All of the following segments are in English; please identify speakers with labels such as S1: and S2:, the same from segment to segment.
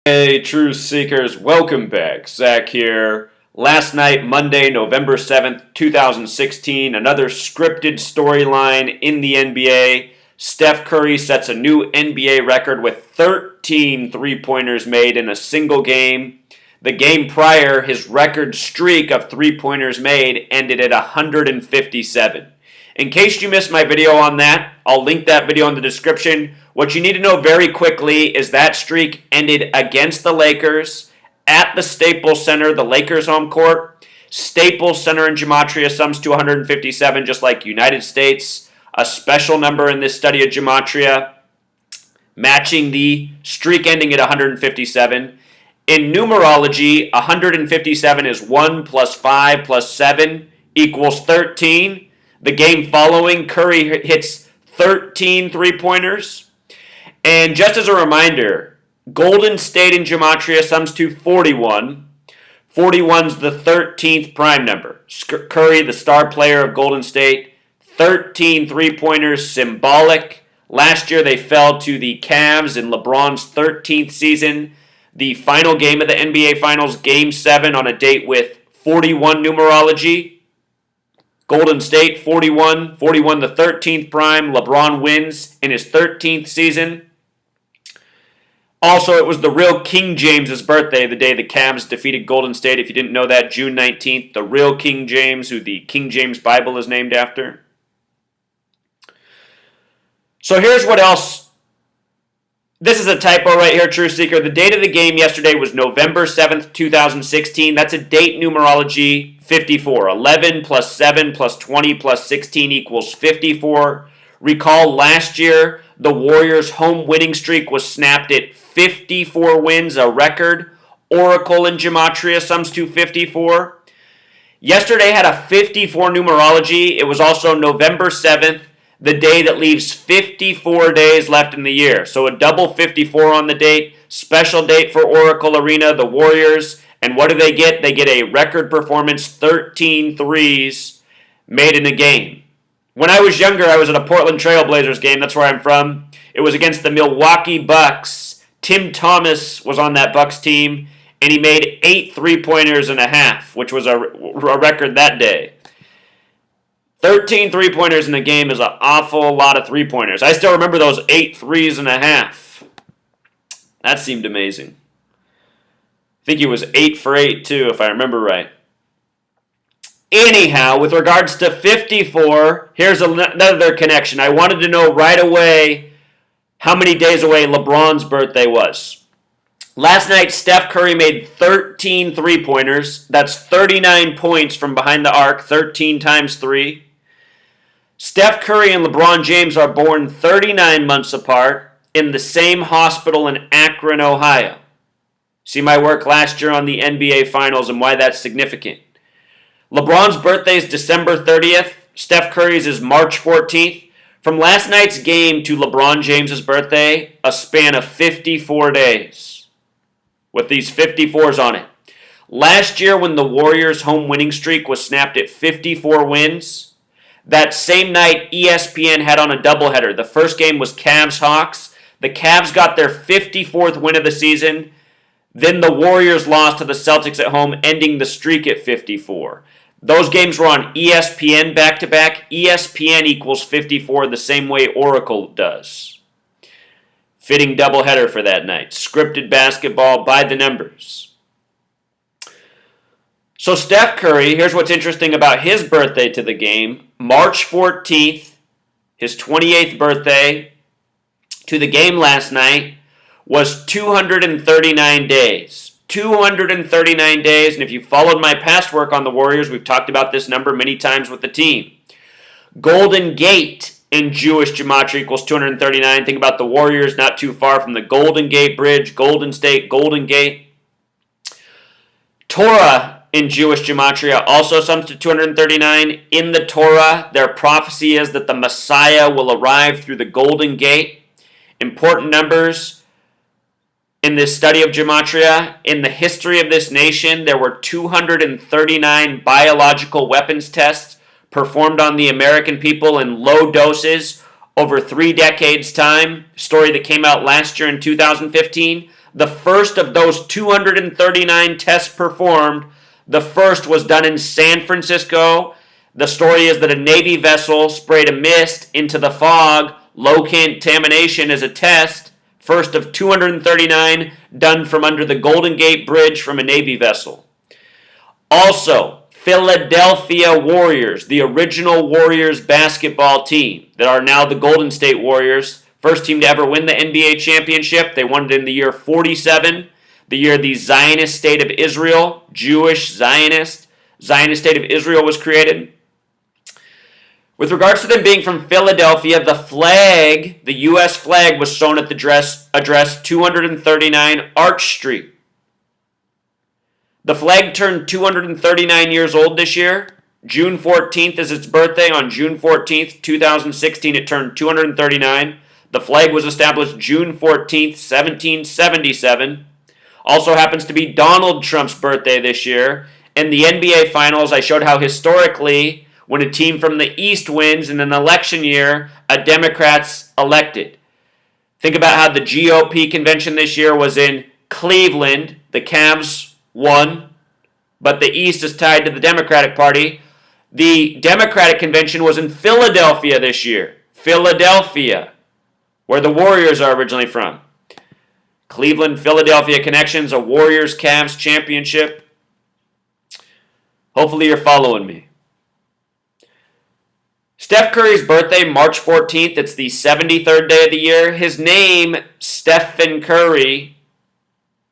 S1: Hey, Truth Seekers, welcome back. Zach here. Last night, Monday, November 7th, 2016, another scripted storyline in the NBA. Steph Curry sets a new NBA record with 13 three-pointers made in a single game. The game prior, his record streak of three-pointers made ended at 157. In case you missed my video on that, I'll link that video in the description. What you need to know very quickly is that streak ended against the Lakers at the Staples Center, the Lakers home court. Staples Center in gematria sums to 157, just like United States. A special number in this study of gematria, matching the streak ending at 157. In numerology, 157 is 1 plus 5 plus 7 equals 13. The game following, Curry hits 13 three-pointers. And just as a reminder, Golden State in gematria sums to 41. 41's the 13th prime number. Curry, the star player of Golden State, 13 three-pointers, symbolic. Last year they fell to the Cavs in LeBron's 13th season. The final game of the NBA Finals, Game 7, on a date with 41 numerology. Golden State, 41 the 13th prime. LeBron wins in his 13th season. Also, it was the real King James's birthday, the day the Cavs defeated Golden State. If you didn't know that, June 19th, the real King James, who the King James Bible is named after. So here's what else. This is a typo right here, True Seeker. The date of the game yesterday was November 7th, 2016. That's a date numerology 54. 11 plus 7 plus 20 plus 16 equals 54. Recall last year, the Warriors' home winning streak was snapped at 54 wins, a record. Oracle in gematria sums to 54. Yesterday had a 54 numerology. It was also November 7th, the day that leaves 54 days left in the year. So a double 54 on the date, special date for Oracle Arena, the Warriors. And what do they get? They get a record performance, 13 threes made in a game. When I was younger, I was at a Portland Trail Blazers game. That's where I'm from. It was against the Milwaukee Bucks. Tim Thomas was on that Bucks team, and he made 8 three-pointers and a half, which was a record that day. 13 three-pointers in a game is an awful lot of three-pointers. I still remember those 8 threes and a half. That seemed amazing. I think he was 8 for 8 too, if I remember right. Anyhow, with regards to 54, here's another connection. I wanted to know right away how many days away LeBron's birthday was. Last night, Steph Curry made 13 three-pointers. That's 39 points from behind the arc, 13 times 3. Steph Curry and LeBron James are born 39 months apart in the same hospital in Akron, Ohio. See my work last year on the NBA Finals and why that's significant. LeBron's birthday is December 30th. Steph Curry's is March 14th. From last night's game to LeBron James's birthday, a span of 54 days. With these 54s on it. Last year when the Warriors' home winning streak was snapped at 54 wins, that same night ESPN had on a doubleheader. The first game was Cavs-Hawks. The Cavs got their 54th win of the season. Then the Warriors lost to the Celtics at home, ending the streak at 54. Those games were on ESPN back-to-back. ESPN equals 54 the same way Oracle does. Fitting doubleheader for that night. Scripted basketball by the numbers. So Steph Curry, here's what's interesting about his birthday to the game. March 14th, his 28th birthday, to the game last night, was 239 days. 239 days, and if you followed my past work on the Warriors, we've talked about this number many times with the team. Golden Gate in Jewish gematria equals 239. Think about the Warriors not too far from the Golden Gate Bridge, Golden State, Golden Gate. Torah in Jewish gematria also sums to 239. In the Torah, their prophecy is that the Messiah will arrive through the Golden Gate. Important numbers in this study of gematria. In the history of this nation, there were 239 biological weapons tests performed on the American people in low doses over 3 decades' time. Story that came out last year in 2015. The first of those 239 tests performed, the first was done in San Francisco. The story is that a Navy vessel sprayed a mist into the fog, low contamination as a test, first of 239 done from under the Golden Gate Bridge from a Navy vessel. Also, Philadelphia Warriors, the original Warriors basketball team that are now the Golden State Warriors, first team to ever win the NBA championship. They won it in the year 47, the year the Zionist state of Israel, Jewish Zionist state of Israel was created. With regards to them being from Philadelphia, the flag, the U.S. flag, was shown at the address 239 Arch Street. The flag turned 239 years old this year. June 14th is its birthday. On June 14th, 2016, it turned 239. The flag was established June 14th, 1777. Also happens to be Donald Trump's birthday this year. In the NBA Finals, I showed how historically, when a team from the East wins in an election year, a Democrat's elected. Think about how the GOP convention this year was in Cleveland. The Cavs won, but the East is tied to the Democratic Party. The Democratic convention was in Philadelphia this year. Philadelphia, where the Warriors are originally from. Cleveland, Philadelphia connections, a Warriors-Cavs championship. Hopefully you're following me. Steph Curry's birthday, March 14th. It's the 73rd day of the year. His name, Stephen Curry,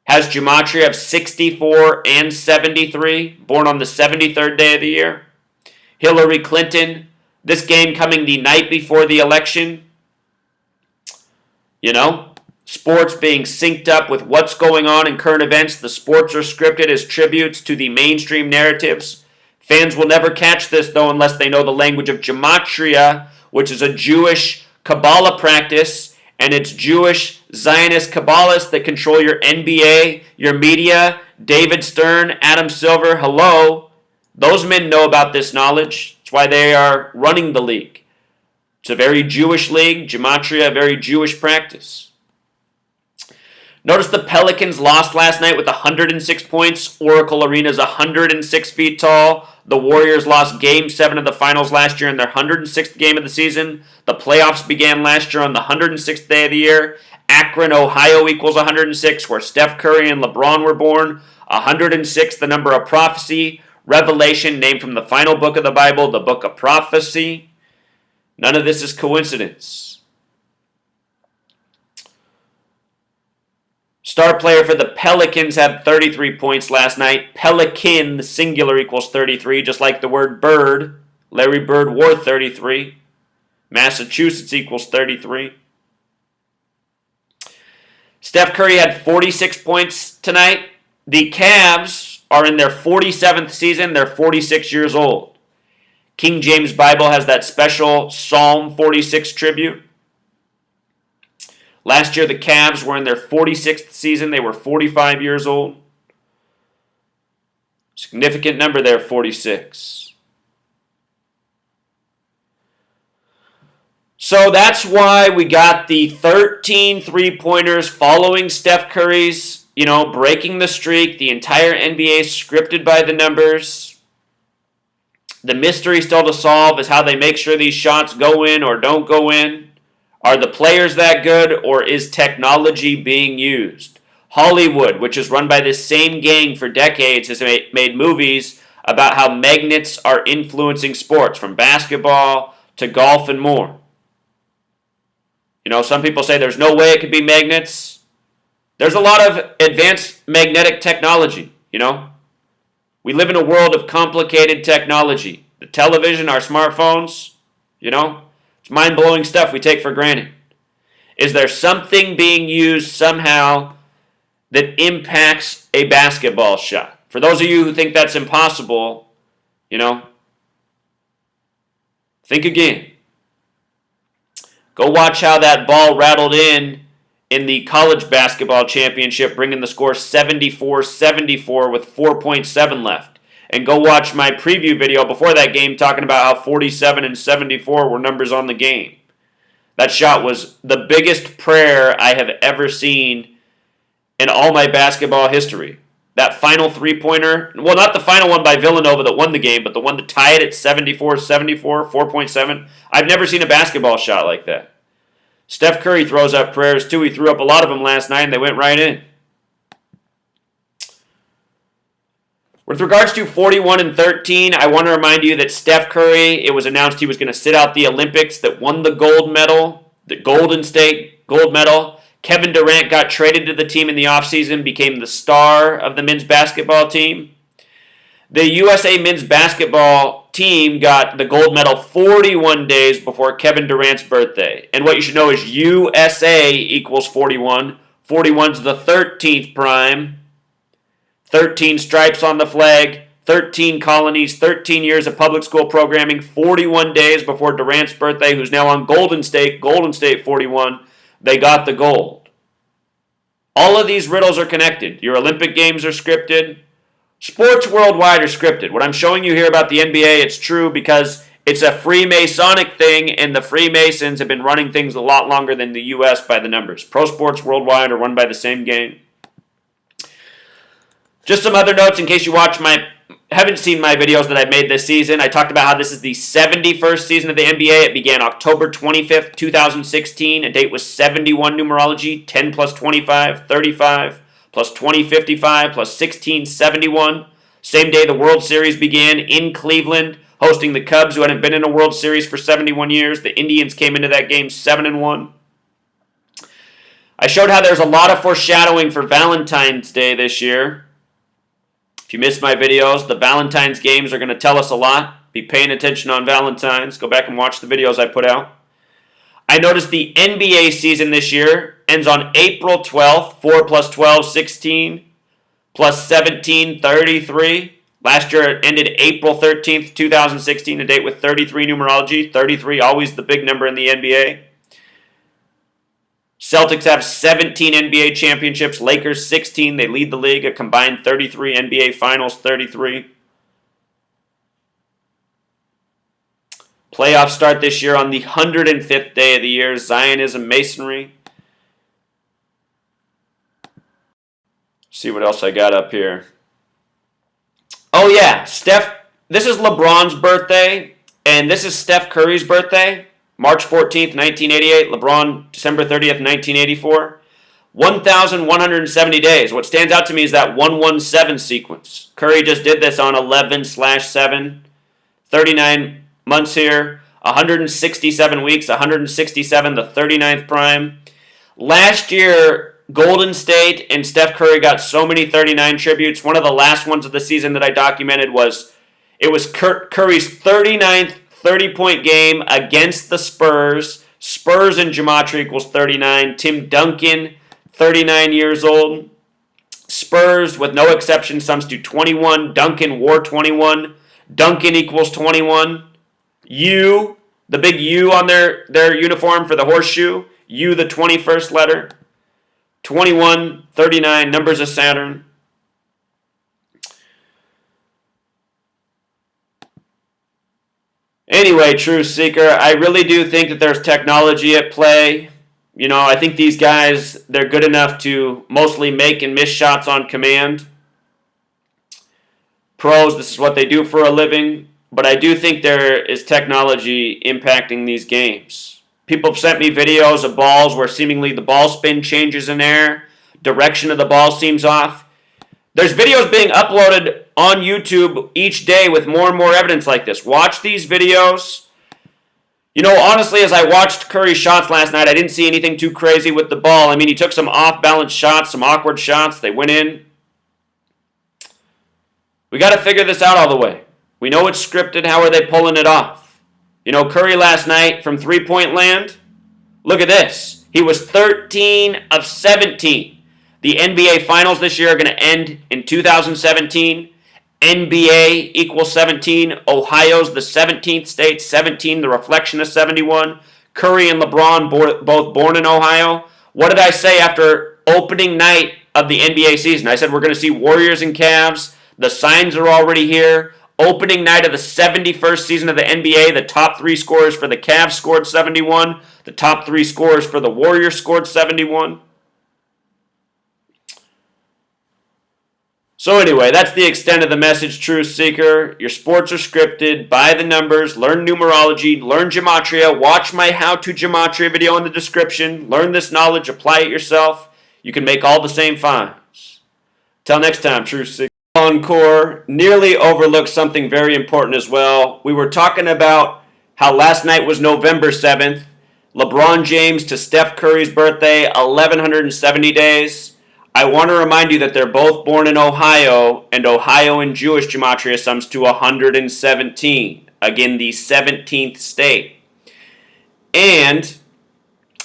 S1: has gematria of 64 and 73, born on the 73rd day of the year. Hillary Clinton, this game coming the night before the election. You know, sports being synced up with what's going on in current events. The sports are scripted as tributes to the mainstream narratives. Fans will never catch this, though, unless they know the language of gematria, which is a Jewish Kabbalah practice, and it's Jewish Zionist Kabbalists that control your NBA, your media. David Stern, Adam Silver, hello. Those men know about this knowledge. That's why they are running the league. It's a very Jewish league. Gematria, a very Jewish practice. Notice the Pelicans lost last night with 106 points. Oracle Arena is 106 feet tall. The Warriors lost Game 7 of the finals last year in their 106th game of the season. The playoffs began last year on the 106th day of the year. Akron, Ohio equals 106, where Steph Curry and LeBron were born. 106, the number of prophecy. Revelation, named from the final book of the Bible, the book of prophecy. None of this is coincidence. Star player for the Pelicans had 33 points last night. Pelican, the singular, equals 33, just like the word bird. Larry Bird wore 33. Massachusetts equals 33. Steph Curry had 46 points tonight. The Cavs are in their 47th season. They're 46 years old. King James Bible has that special Psalm 46 tribute. Last year, the Cavs were in their 46th season. They were 45 years old. Significant number there, 46. So that's why we got the 13 three-pointers following Steph Curry's, breaking the streak. The entire NBA scripted by the numbers. The mystery still to solve is how they make sure these shots go in or don't go in. Are the players that good, or is technology being used? Hollywood, which is run by this same gang for decades, has made movies about how magnets are influencing sports, from basketball to golf and more. Some people say there's no way it could be magnets. There's a lot of advanced magnetic technology, We live in a world of complicated technology. The television, our smartphones, It's mind-blowing stuff we take for granted. Is there something being used somehow that impacts a basketball shot? For those of you who think that's impossible, think again. Go watch how that ball rattled in the college basketball championship, bringing the score 74-74 with 4.7 left. And go watch my preview video before that game talking about how 47 and 74 were numbers on the game. That shot was the biggest prayer I have ever seen in all my basketball history. That final three-pointer, well, not the final one by Villanova that won the game, but the one that tied it 74-74, 4.7. I've never seen a basketball shot like that. Steph Curry throws up prayers, too. He threw up a lot of them last night, and they went right in. With regards to 41-13, I want to remind you that Steph Curry, it was announced he was going to sit out the Olympics that won the gold medal, the Golden State gold medal. Kevin Durant got traded to the team in the offseason, became the star of the men's basketball team. The USA men's basketball team got the gold medal 41 days before Kevin Durant's birthday. And what you should know is USA equals 41. 41's the 13th prime. 13 stripes on the flag, 13 colonies, 13 years of public school programming, 41 days before Durant's birthday, who's now on Golden State 41, they got the gold. All of these riddles are connected. Your Olympic Games are scripted. Sports worldwide are scripted. What I'm showing you here about the NBA, it's true because it's a Freemasonic thing, and the Freemasons have been running things a lot longer than the U.S. by the numbers. Pro sports worldwide are run by the same gang. Just some other notes in case you haven't seen my videos that I made this season. I talked about how this is the 71st season of the NBA. It began October 25th, 2016. A date was 71 numerology, 10 plus 25, 35, plus 20, 55, plus 16, 71. Same day the World Series began in Cleveland, hosting the Cubs, who hadn't been in a World Series for 71 years. The Indians came into that game 7-1. I showed how there's a lot of foreshadowing for Valentine's Day this year. If you missed my videos, the Valentine's games are going to tell us a lot. Be paying attention on Valentine's. Go back and watch the videos I put out. I noticed the NBA season this year ends on April 12th, 4 plus 12, 16, plus 17, 33. Last year it ended April 13th, 2016, a date with 33 numerology. 33, always the big number in the NBA. Celtics have 17 NBA championships. Lakers 16. They lead the league. A combined 33 NBA Finals 33. Playoffs start this year on the 105th day of the year. Zionism Masonry. See what else I got up here. Oh yeah, this is LeBron's birthday, and this is Steph Curry's birthday. March 14th, 1988. LeBron, December 30th, 1984. 1,170 days. What stands out to me is that 117 sequence. Curry just did this on 11/7. 39 months here. 167 weeks. 167, the 39th prime. Last year, Golden State and Steph Curry got so many 39 tributes. One of the last ones of the season that I documented was Curry's 39th 30-point game against the Spurs. Spurs in gematria equals 39. Tim Duncan, 39 years old. Spurs, with no exception, sums to 21. Duncan wore 21. Duncan equals 21. U, the big U on their uniform for the horseshoe. U, the 21st letter. 21, 39, numbers of Saturn. Anyway, Truth Seeker, I really do think that there's technology at play. You know, I think these guys, they're good enough to mostly make and miss shots on command. Pros, this is what they do for a living. But I do think there is technology impacting these games. People have sent me videos of balls where seemingly the ball spin changes in air. Direction of the ball seems off. There's videos being uploaded on YouTube each day with more and more evidence like this. Watch these videos. You know, honestly, as I watched Curry's shots last night, I didn't see anything too crazy with the ball. I mean, he took some off-balance shots, some awkward shots. They went in. We got to figure this out all the way. We know it's scripted. How are they pulling it off? You know, Curry last night from three-point land, look at this. He was 13 of 17. The NBA Finals this year are going to end in 2017. NBA equals 17. Ohio's the 17th state, 17, the reflection of 71. Curry and LeBron both born in Ohio. What did I say after opening night of the NBA season? I said we're going to see Warriors and Cavs. The signs are already here. Opening night of the 71st season of the NBA, the top three scorers for the Cavs scored 71. The top three scorers for the Warriors scored 71. So anyway, that's the extent of the message, Truth Seeker. Your sports are scripted, by the numbers, learn numerology, learn gematria, watch my how-to gematria video in the description, learn this knowledge, apply it yourself. You can make all the same finds. Till next time, Truth Seeker. Encore nearly overlooked something very important as well. We were talking about how last night was November 7th. LeBron James to Steph Curry's birthday, 1170 days. I want to remind you that they're both born in Ohio, and Ohio in Jewish gematria sums to 117. Again, the 17th state. And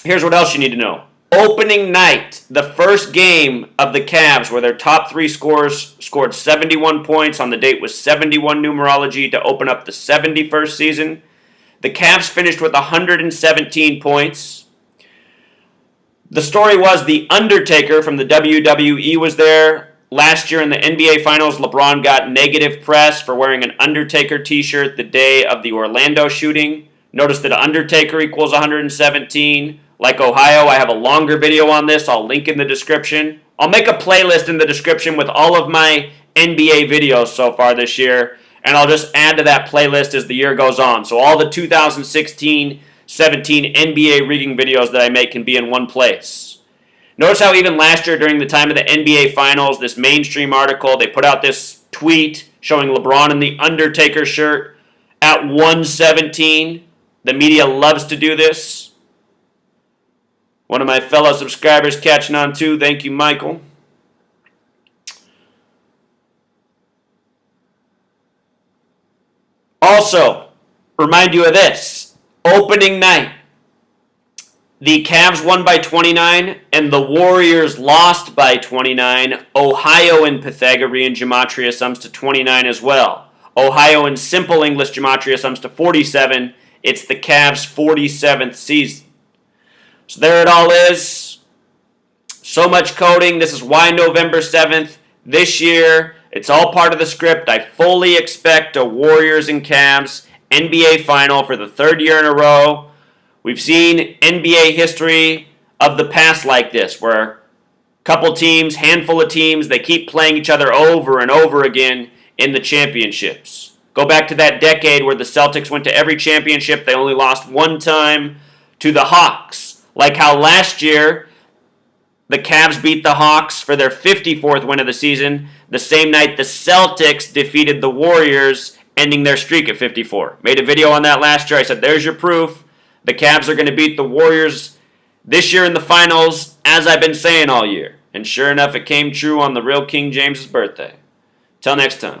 S1: here's what else you need to know. Opening night, the first game of the Cavs, where their top three scorers scored 71 points on the date with 71 numerology to open up the 71st season. The Cavs finished with 117 points. The story was The Undertaker from the WWE was there. Last year in the NBA Finals, LeBron got negative press for wearing an Undertaker t-shirt the day of the Orlando shooting. Notice that Undertaker equals 117. Like Ohio, I have a longer video on this. I'll link in the description. I'll make a playlist in the description with all of my NBA videos so far this year, and I'll just add to that playlist as the year goes on. So all the 2016-17 NBA rigging videos that I make can be in one place. Notice how even last year during the time of the NBA Finals, this mainstream article, they put out this tweet showing LeBron in the Undertaker shirt at 117. The media loves to do this. One of my fellow subscribers catching on too. Thank you, Michael. Also, remind you of this. Opening night. The Cavs won by 29 and the Warriors lost by 29. Ohio in Pythagorean gematria sums to 29 as well. Ohio in simple English gematria sums to 47. It's the Cavs' 47th season. So there it all is. So much coding. This is why November 7th this year. It's all part of the script. I fully expect a Warriors and Cavs NBA final for the third year in a row. We've seen NBA history of the past like this, where a couple teams, handful of teams, they keep playing each other over and over again in the championships. Go back to that decade where the Celtics went to every championship. They only lost one time to the Hawks. Like how last year, the Cavs beat the Hawks for their 54th win of the season, the same night the Celtics defeated the Warriors, ending their streak at 54. Made a video on that last year. I said, there's your proof. The Cavs are going to beat the Warriors this year in the finals, as I've been saying all year. And sure enough, it came true on the real King James's birthday. Till next time.